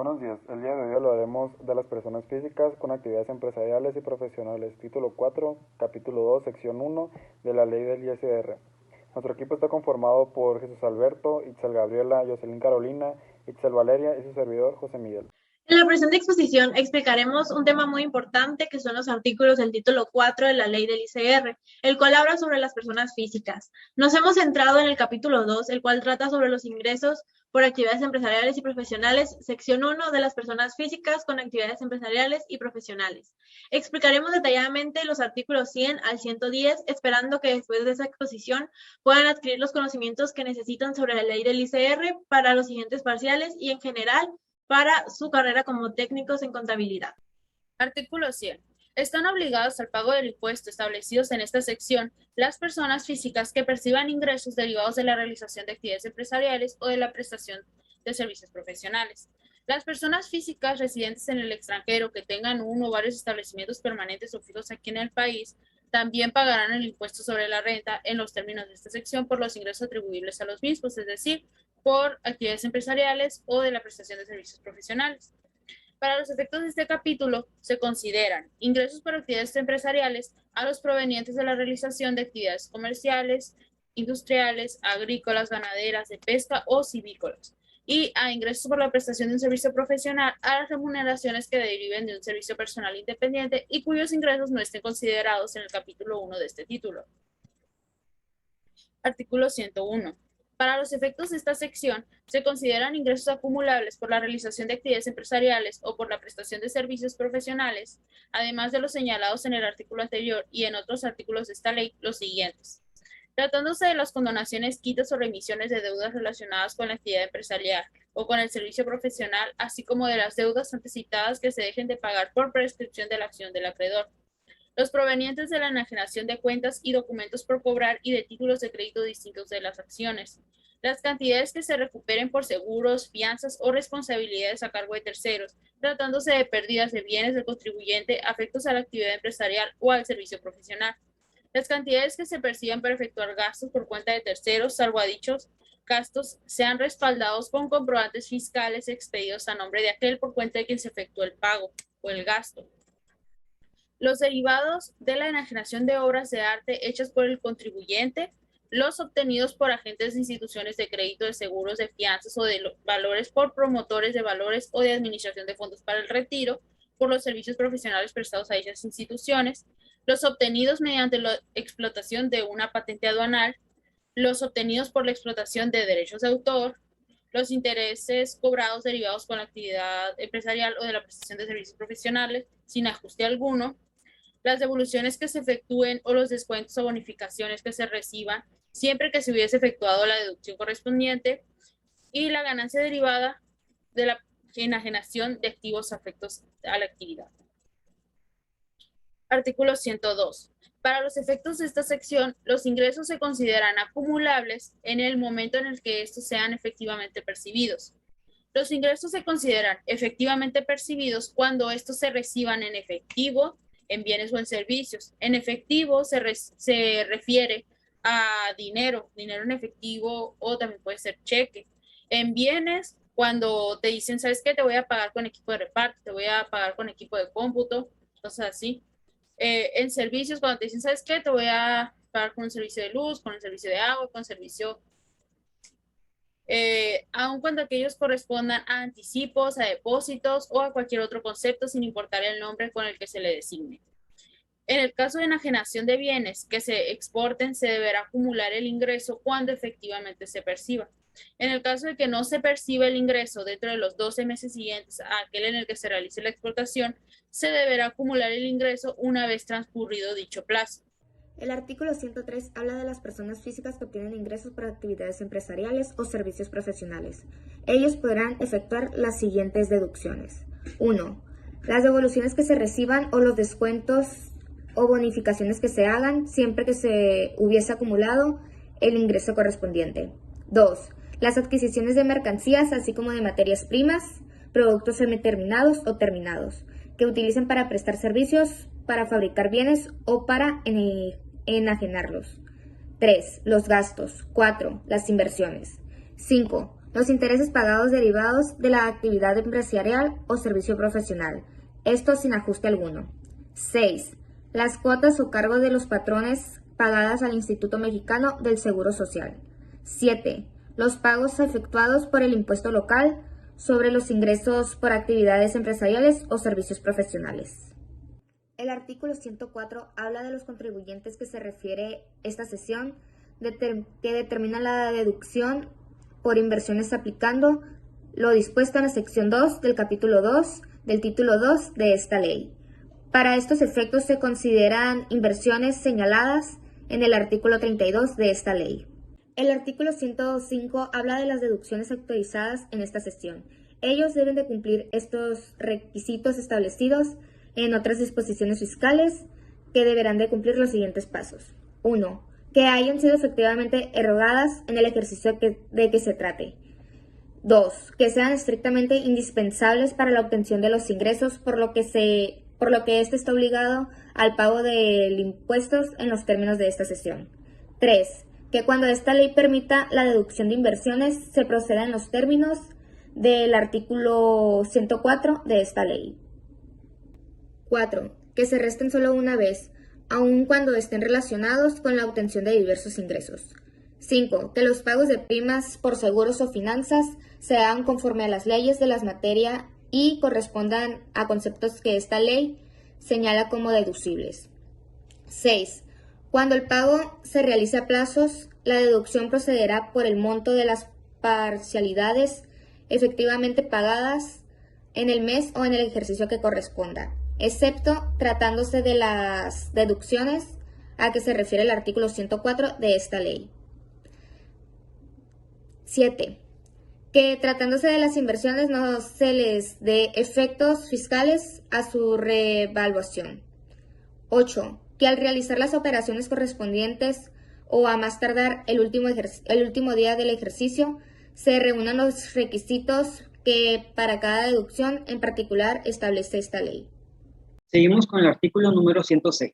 Buenos días, el día de hoy hablaremos de las personas físicas con actividades empresariales y profesionales, título 4, capítulo 2, sección 1 de la ley del ISR. Nuestro equipo está conformado por Jesús Alberto, Itzel Gabriela, Jocelyn Carolina, Itzel Valeria y su servidor José Miguel. En la presente exposición explicaremos un tema muy importante que son los artículos del título 4 de la ley del ICR, el cual habla sobre las personas físicas. Nos hemos centrado en el capítulo 2, el cual trata sobre los ingresos por actividades empresariales y profesionales, sección 1 de las personas físicas con actividades empresariales y profesionales. Explicaremos detalladamente los artículos 100 al 110, esperando que después de esa exposición puedan adquirir los conocimientos que necesitan sobre la ley del ICR para los siguientes parciales y en general para su carrera como técnicos en contabilidad. Artículo 100. Están obligados al pago del impuesto establecidos en esta sección las personas físicas que perciban ingresos derivados de la realización de actividades empresariales o de la prestación de servicios profesionales. Las personas físicas residentes en el extranjero que tengan uno o varios establecimientos permanentes o fijos aquí en el país también pagarán el impuesto sobre la renta en los términos de esta sección por los ingresos atribuibles a los mismos, es decir, por actividades empresariales o de la prestación de servicios profesionales. Para los efectos de este capítulo, se consideran ingresos por actividades empresariales a los provenientes de la realización de actividades comerciales, industriales, agrícolas, ganaderas, de pesca o silvícolas, y a ingresos por la prestación de un servicio profesional a las remuneraciones que deriven de un servicio personal independiente y cuyos ingresos no estén considerados en el capítulo 1 de este título. Artículo 101. Para los efectos de esta sección, se consideran ingresos acumulables por la realización de actividades empresariales o por la prestación de servicios profesionales, además de los señalados en el artículo anterior y en otros artículos de esta ley, los siguientes. Tratándose de las condonaciones, quitas o remisiones de deudas relacionadas con la actividad empresarial o con el servicio profesional, así como de las deudas antes citadas que se dejen de pagar por prescripción de la acción del acreedor. Los provenientes de la enajenación de cuentas y documentos por cobrar y de títulos de crédito distintos de las acciones. Las cantidades que se recuperen por seguros, fianzas o responsabilidades a cargo de terceros, tratándose de pérdidas de bienes del contribuyente afectos a la actividad empresarial o al servicio profesional. Las cantidades que se perciban para efectuar gastos por cuenta de terceros, salvo a dichos gastos, sean respaldados con comprobantes fiscales expedidos a nombre de aquel por cuenta de quien se efectuó el pago o el gasto. Los derivados de la enajenación de obras de arte hechas por el contribuyente, los obtenidos por agentes de instituciones de crédito, de seguros, de fianzas o de valores por promotores de valores o de administración de fondos para el retiro, por los servicios profesionales prestados a dichas instituciones, los obtenidos mediante la explotación de una patente aduanal, los obtenidos por la explotación de derechos de autor, los intereses cobrados derivados con la actividad empresarial o de la prestación de servicios profesionales sin ajuste alguno, las devoluciones que se efectúen o los descuentos o bonificaciones que se reciban siempre que se hubiese efectuado la deducción correspondiente y la ganancia derivada de la enajenación de activos afectos a la actividad. Artículo 102. Para los efectos de esta sección, los ingresos se consideran acumulables en el momento en el que estos sean efectivamente percibidos. Los ingresos se consideran efectivamente percibidos cuando estos se reciban en efectivo, en bienes o en servicios. En efectivo se refiere a dinero en efectivo o también puede ser cheque. En bienes, cuando te dicen, ¿sabes qué? Te voy a pagar con equipo de reparto, te voy a pagar con equipo de cómputo, cosas así. En servicios, cuando te dicen, ¿sabes qué? Te voy a pagar con un servicio de luz, con el servicio de agua, con servicio aun cuando aquellos correspondan a anticipos, a depósitos o a cualquier otro concepto sin importar el nombre con el que se le designe. En el caso de enajenación de bienes que se exporten, se deberá acumular el ingreso cuando efectivamente se perciba. En el caso de que no se perciba el ingreso dentro de los 12 meses siguientes a aquel en el que se realice la exportación, se deberá acumular el ingreso una vez transcurrido dicho plazo. El artículo 103 habla de las personas físicas que obtienen ingresos por actividades empresariales o servicios profesionales. Ellos podrán efectuar las siguientes deducciones. 1. Las devoluciones que se reciban o los descuentos o bonificaciones que se hagan siempre que se hubiese acumulado el ingreso correspondiente. 2. Las adquisiciones de mercancías, así como de materias primas, productos semiterminados o terminados, que utilicen para prestar servicios, para fabricar bienes o para enajenarlos. 3. Los gastos. 4. Las inversiones. 5. los intereses pagados derivados de la actividad empresarial o servicio profesional, esto sin ajuste alguno. 6. Las cuotas o cargos de los patrones pagadas al Instituto Mexicano del Seguro Social. 7. Los pagos efectuados por el impuesto local sobre los ingresos por actividades empresariales o servicios profesionales. El artículo 104 habla de los contribuyentes que se refiere esta sesión, que determina la deducción por inversiones aplicando lo dispuesto en la sección 2 del capítulo 2 del título 2 de esta ley. Para estos efectos se consideran inversiones señaladas en el artículo 32 de esta ley. El artículo 105 habla de las deducciones autorizadas en esta sesión. Ellos deben de cumplir estos requisitos establecidos en otras disposiciones fiscales que deberán de cumplir los siguientes pasos. 1. Que hayan sido efectivamente erogadas en el ejercicio de que se trate. 2. Que sean estrictamente indispensables para la obtención de los ingresos, por lo que éste está obligado al pago de impuestos en los términos de esta sesión. 3. Que cuando esta ley permita la deducción de inversiones, se proceda en los términos del artículo 104 de esta ley. 4. Que se resten solo una vez, aun cuando estén relacionados con la obtención de diversos ingresos. 5. Que los pagos de primas por seguros o finanzas se hagan conforme a las leyes de las materias y correspondan a conceptos que esta ley señala como deducibles. 6. Cuando el pago se realice a plazos, la deducción procederá por el monto de las parcialidades efectivamente pagadas en el mes o en el ejercicio que corresponda, excepto tratándose de las deducciones a que se refiere el artículo 104 de esta ley. 7. Que tratándose de las inversiones no se les dé efectos fiscales a su revaluación. 8. Que al realizar las operaciones correspondientes o a más tardar el último día del ejercicio, se reúnan los requisitos que para cada deducción en particular establece esta ley. Seguimos con el artículo número 106.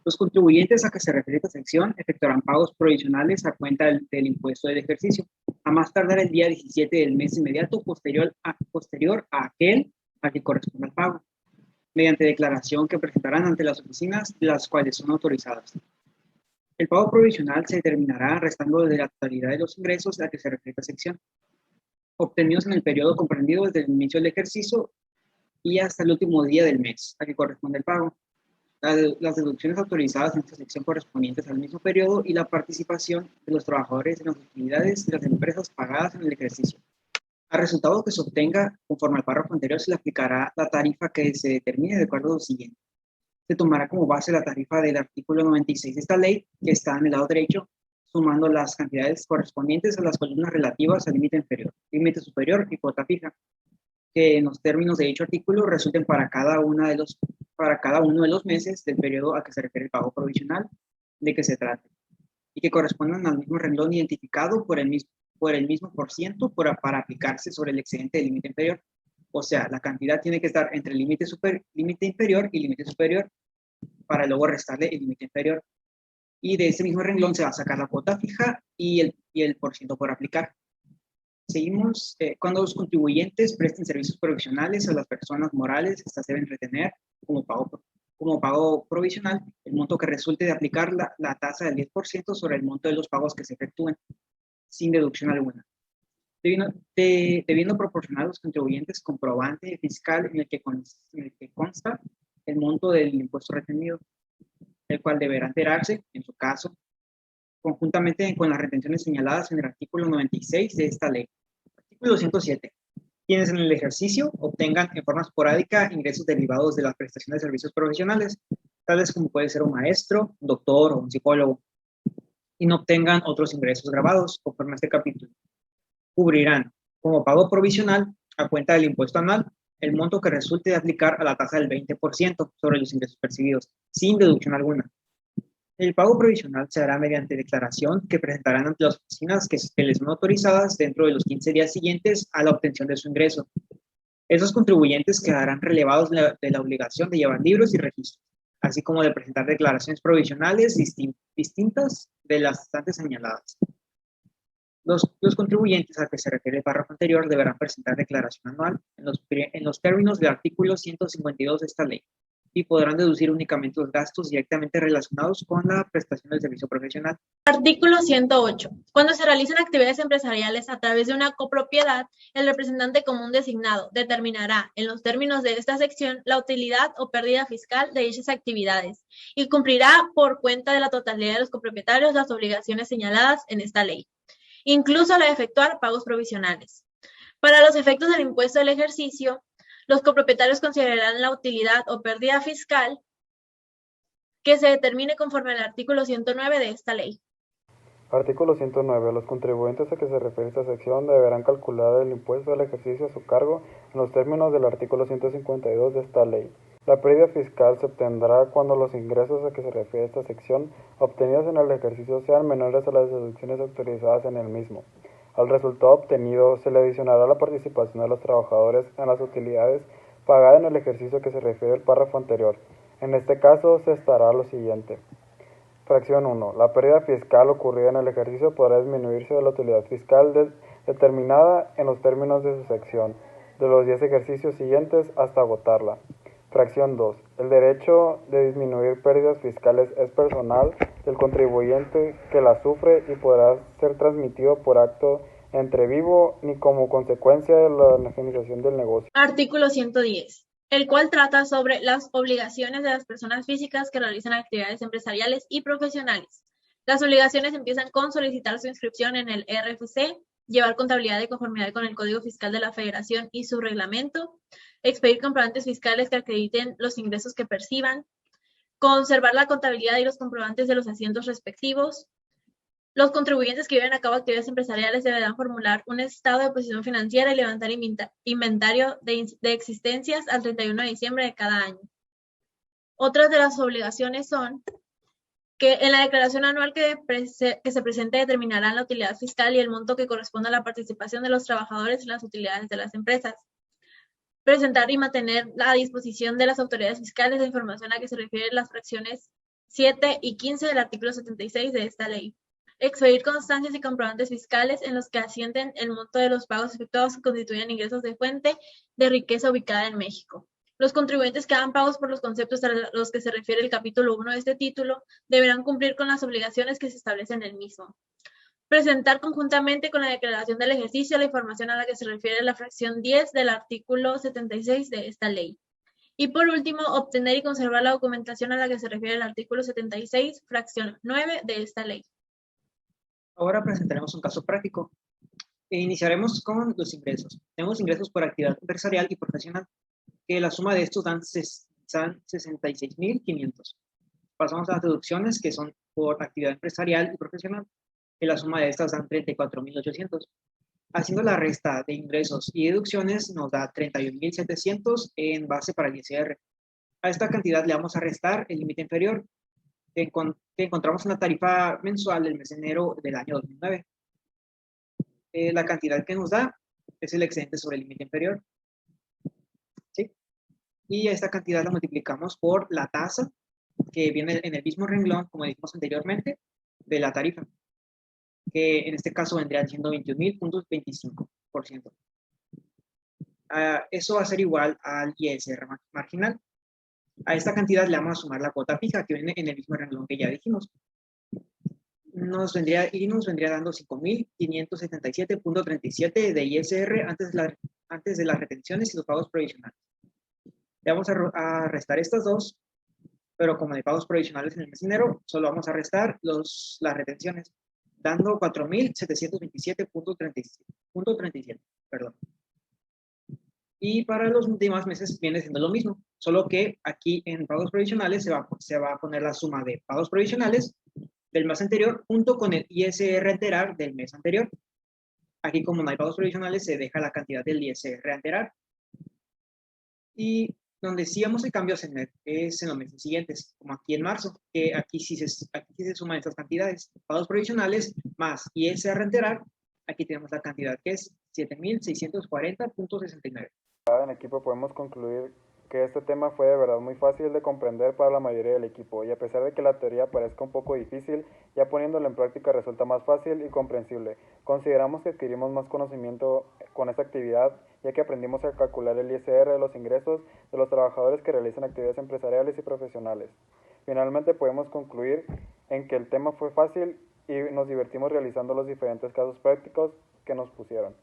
Los contribuyentes a que se refiere esta sección efectuarán pagos provisionales a cuenta del impuesto del ejercicio, a más tardar el día 17 del mes inmediato posterior a aquel al que corresponda el pago, mediante declaración que presentarán ante las oficinas de las cuales son autorizadas. El pago provisional se determinará restando de la totalidad de los ingresos a que se refiere esta sección, obtenidos en el periodo comprendido desde el inicio del ejercicio y hasta el último día del mes a que corresponde el pago. Las deducciones autorizadas en esta sección correspondientes al mismo periodo y la participación de los trabajadores en las actividades de las empresas pagadas en el ejercicio. Al resultado que se obtenga, conforme al párrafo anterior, se le aplicará la tarifa que se determine de acuerdo a lo siguiente. Se tomará como base la tarifa del artículo 96 de esta ley, que está en el lado derecho, sumando las cantidades correspondientes a las columnas relativas al límite inferior, límite superior y cuota fija, que en los términos de dicho artículo resulten para cada uno de los meses del periodo a que se refiere el pago provisional de que se trate, y que correspondan al mismo renglón identificado por el mismo por ciento para aplicarse sobre el excedente del límite inferior. O sea, la cantidad tiene que estar entre el límite inferior y límite superior para luego restarle el límite inferior. Y de ese mismo renglón se va a sacar la cuota fija y el por ciento por aplicar. Seguimos, cuando los contribuyentes presten servicios provisionales a las personas morales, estas deben retener como pago provisional el monto que resulte de aplicar la tasa del 10% sobre el monto de los pagos que se efectúen, sin deducción alguna, debiendo proporcionar a los contribuyentes comprobante fiscal en el que consta el monto del impuesto retenido, el cual deberá enterarse, en su caso, conjuntamente con las retenciones señaladas en el artículo 96 de esta ley. Artículo 107. Quienes en el ejercicio obtengan en forma esporádica ingresos derivados de la prestación de servicios profesionales, tales como puede ser un maestro, un doctor o un psicólogo, y no obtengan otros ingresos grabados, conforme a este capítulo, cubrirán como pago provisional a cuenta del impuesto anual el monto que resulte de aplicar a la tasa del 20% sobre los ingresos percibidos, sin deducción alguna. El pago provisional se hará mediante declaración que presentarán ante las oficinas que les son autorizadas dentro de los 15 días siguientes a la obtención de su ingreso. Esos contribuyentes quedarán relevados de la obligación de llevar libros y registros, así como de presentar declaraciones provisionales distintas de las antes señaladas. Los contribuyentes a que se refiere el párrafo anterior deberán presentar declaración anual en los términos del artículo 152 de esta ley y podrán deducir únicamente los gastos directamente relacionados con la prestación del servicio profesional. Artículo 108. Cuando se realizan actividades empresariales a través de una copropiedad, el representante común designado determinará, en los términos de esta sección, la utilidad o pérdida fiscal de dichas actividades y cumplirá por cuenta de la totalidad de los copropietarios las obligaciones señaladas en esta ley, incluso la de efectuar pagos provisionales. Para los efectos del impuesto del ejercicio, los copropietarios considerarán la utilidad o pérdida fiscal que se determine conforme al artículo 109 de esta ley. Artículo 109. Los contribuyentes a que se refiere esta sección deberán calcular el impuesto del ejercicio a su cargo en los términos del artículo 152 de esta ley. La pérdida fiscal se obtendrá cuando los ingresos a que se refiere esta sección obtenidos en el ejercicio sean menores a las deducciones autorizadas en el mismo. Al resultado obtenido se le adicionará la participación de los trabajadores en las utilidades pagadas en el ejercicio a que se refiere el párrafo anterior. En este caso se estará lo siguiente. Fracción 1. La pérdida fiscal ocurrida en el ejercicio podrá disminuirse de la utilidad fiscal determinada en los términos de su sección, de los 10 ejercicios siguientes hasta agotarla. Fracción 2. El derecho de disminuir pérdidas fiscales es personal del contribuyente que la sufre y podrá ser transmitido por acto entre vivo ni como consecuencia de la organización del negocio. Artículo 110. El cual trata sobre las obligaciones de las personas físicas que realizan actividades empresariales y profesionales. Las obligaciones empiezan con solicitar su inscripción en el RFC, llevar contabilidad de conformidad con el Código Fiscal de la Federación y su reglamento, expedir comprobantes fiscales que acrediten los ingresos que perciban, conservar la contabilidad y los comprobantes de los asientos respectivos. Los contribuyentes que lleven a cabo actividades empresariales deberán formular un estado de posición financiera y levantar inventario de existencias al 31 de diciembre de cada año. Otras de las obligaciones son que en la declaración anual que se presente determinarán la utilidad fiscal y el monto que corresponda a la participación de los trabajadores en las utilidades de las empresas. Presentar y mantener a disposición de las autoridades fiscales la información a que se refieren las fracciones 7 y 15 del artículo 76 de esta ley. Expedir constancias y comprobantes fiscales en los que asienten el monto de los pagos efectuados que constituyen ingresos de fuente de riqueza ubicada en México. Los contribuyentes que hagan pagos por los conceptos a los que se refiere el capítulo 1 de este título deberán cumplir con las obligaciones que se establecen en el mismo. Presentar conjuntamente con la declaración del ejercicio la información a la que se refiere la fracción 10 del artículo 76 de esta ley. Y por último, obtener y conservar la documentación a la que se refiere el artículo 76, fracción 9 de esta ley. Ahora presentaremos un caso práctico. Iniciaremos con los ingresos. Tenemos ingresos por actividad empresarial y profesional, que la suma de estos dan 66.500. Pasamos a las deducciones, que son por actividad empresarial y profesional, que la suma de estas dan 34.800. Haciendo la resta de ingresos y deducciones nos da 31.700 en base para el ISR. A esta cantidad le vamos a restar el límite inferior, que encontramos en la tarifa mensual del mes de enero del año 2009. La cantidad que nos da es el excedente sobre el límite inferior. ¿Sí? Y esta cantidad la multiplicamos por la tasa que viene en el mismo renglón, como dijimos anteriormente, de la tarifa, que en este caso vendría siendo 21.25%. Eso va a ser igual al ISR marginal. A esta cantidad le vamos a sumar la cuota fija que viene en el mismo renglón que ya dijimos. Nos vendría dando 5.577.37 de ISR antes de las retenciones y los pagos provisionales. Le vamos a restar estas dos, pero como de pagos provisionales en el mes de enero, solo vamos a restar las retenciones, dando 4.727.37. Perdón. Y para los demás meses viene siendo lo mismo, solo que aquí en pagos provisionales se va a poner la suma de pagos provisionales del mes anterior junto con el ISR enterar del mes anterior. Aquí, como no hay pagos provisionales, se deja la cantidad del ISR enterar. Y donde sí vamos a cambios es en los meses siguientes, como aquí en marzo, que aquí sí se suman estas cantidades. Pagos provisionales más ISR enterar, aquí tenemos la cantidad que es 7.640.69. En equipo podemos concluir que este tema fue de verdad muy fácil de comprender para la mayoría del equipo, y a pesar de que la teoría parezca un poco difícil, ya poniéndola en práctica resulta más fácil y comprensible. Consideramos que adquirimos más conocimiento con esta actividad, ya que aprendimos a calcular el ISR de los ingresos de los trabajadores que realizan actividades empresariales y profesionales. Finalmente podemos concluir en que el tema fue fácil y nos divertimos realizando los diferentes casos prácticos que nos pusieron.